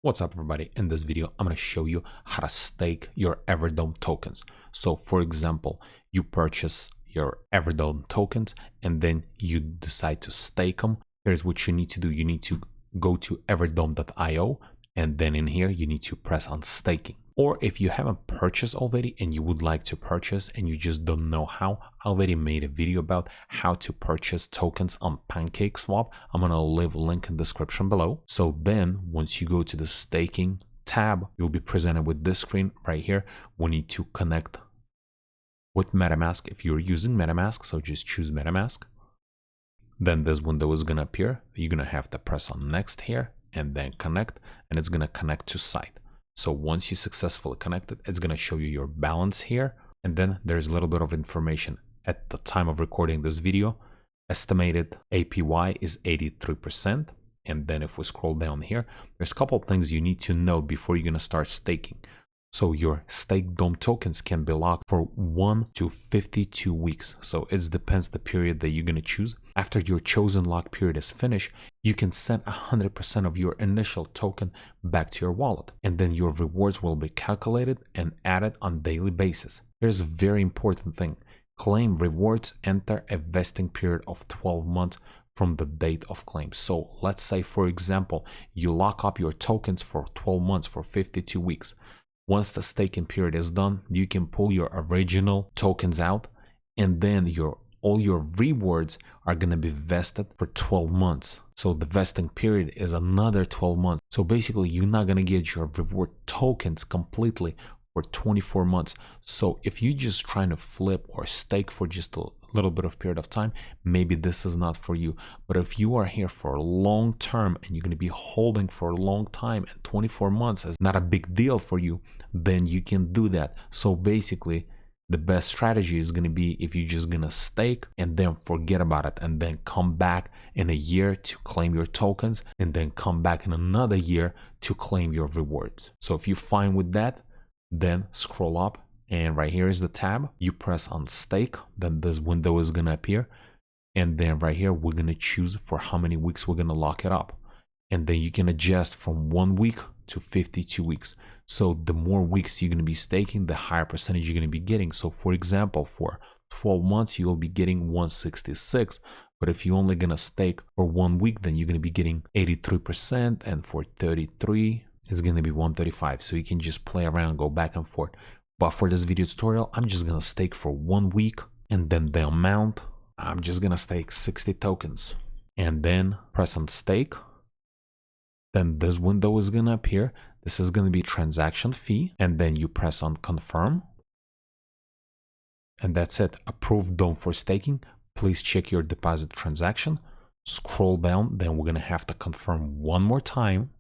What's up everybody? In this video I'm going to show you how to stake your EverDome tokens. So for example, you purchase your EverDome tokens and then you decide to stake them. Here's what you need to do. You need to go to everdome.io and then in here you need to press on staking. Or if you haven't purchased already and you would like to purchase and you just don't know how, I already made a video about how to purchase tokens on PancakeSwap. I'm going to leave a link in the description below. So then once you go to the staking tab, you'll be presented with this screen right here. We need to connect with MetaMask if you're using MetaMask. So just choose MetaMask. Then this window is going to appear. You're going to have to press on next here and then connect, and it's going to connect to site. So once you successfully connect it, it's going to show you your balance here. And then there's a little bit of information. At the time of recording this video, estimated APY is 83%. And then if we scroll down here, there's a couple of things you need to know before you're going to start staking. So your staked DOM tokens can be locked for 1 to 52 weeks. So it depends the period that you're going to choose. After your chosen lock period is finished, you can send 100% of your initial token back to your wallet. And then your rewards will be calculated and added on daily basis. Here's a very important thing. Claim rewards enter a vesting period of 12 months from the date of claim. So let's say, for example, you lock up your tokens for 12 months for 52 weeks. Once the staking period is done, you can pull your original tokens out and then all your rewards are going to be vested for 12 months. So the vesting period is another 12 months. So basically you're not going to get your reward tokens completely for 24 months. So if you're just trying to flip or stake for just a little bit of period of time, maybe this is not for you. But if you are here for a long term and you're going to be holding for a long time and 24 months is not a big deal for you, then you can do that. So basically the best strategy is going to be if you're just going to stake and then forget about it and then come back in a year to claim your tokens and then come back in another year to claim your rewards. So if you're fine with that, then scroll up and right here is the tab. You press on stake, then this window is going to appear. And then right here, we're going to choose for how many weeks we're going to lock it up. And then you can adjust from 1 week to 52 weeks. So the more weeks you're going to be staking, the higher percentage you're going to be getting. So for example, for 12 months, you'll be getting 166. But if you're only going to stake for 1 week, then you're going to be getting 83%. And for 33, it's going to be 135. So you can just play around, go back and forth. But for this video tutorial, I'm just going to stake for 1 week. And then the amount, I'm just going to stake 60 tokens. And then press on stake. Then this window is going to appear. This is going to be transaction fee. And then you press on confirm. And that's it. Approved DOM for staking. Please check your deposit transaction. Scroll down. Then we're going to have to confirm one more time.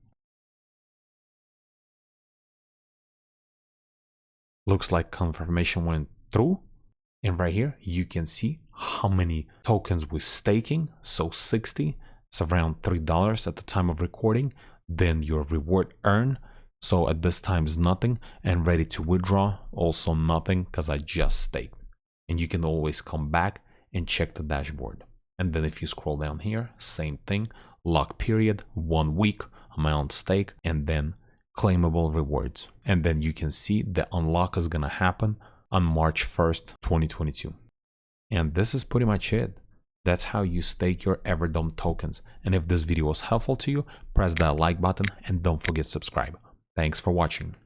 Looks like confirmation went through. And right here, you can see how many tokens we're staking. So 60, it's around $3 at the time of recording. Then your reward earn. So at this time is nothing. And ready to withdraw, also nothing because I just staked. And you can always come back and check the dashboard. And then if you scroll down here, same thing. Lock period, 1 week, amount stake, and then claimable rewards. And then you can see the unlock is going to happen on March 1st, 2022. And this is pretty much it. That's how you stake your EverDome tokens. And if this video was helpful to you, press that like button and don't forget to subscribe. Thanks for watching.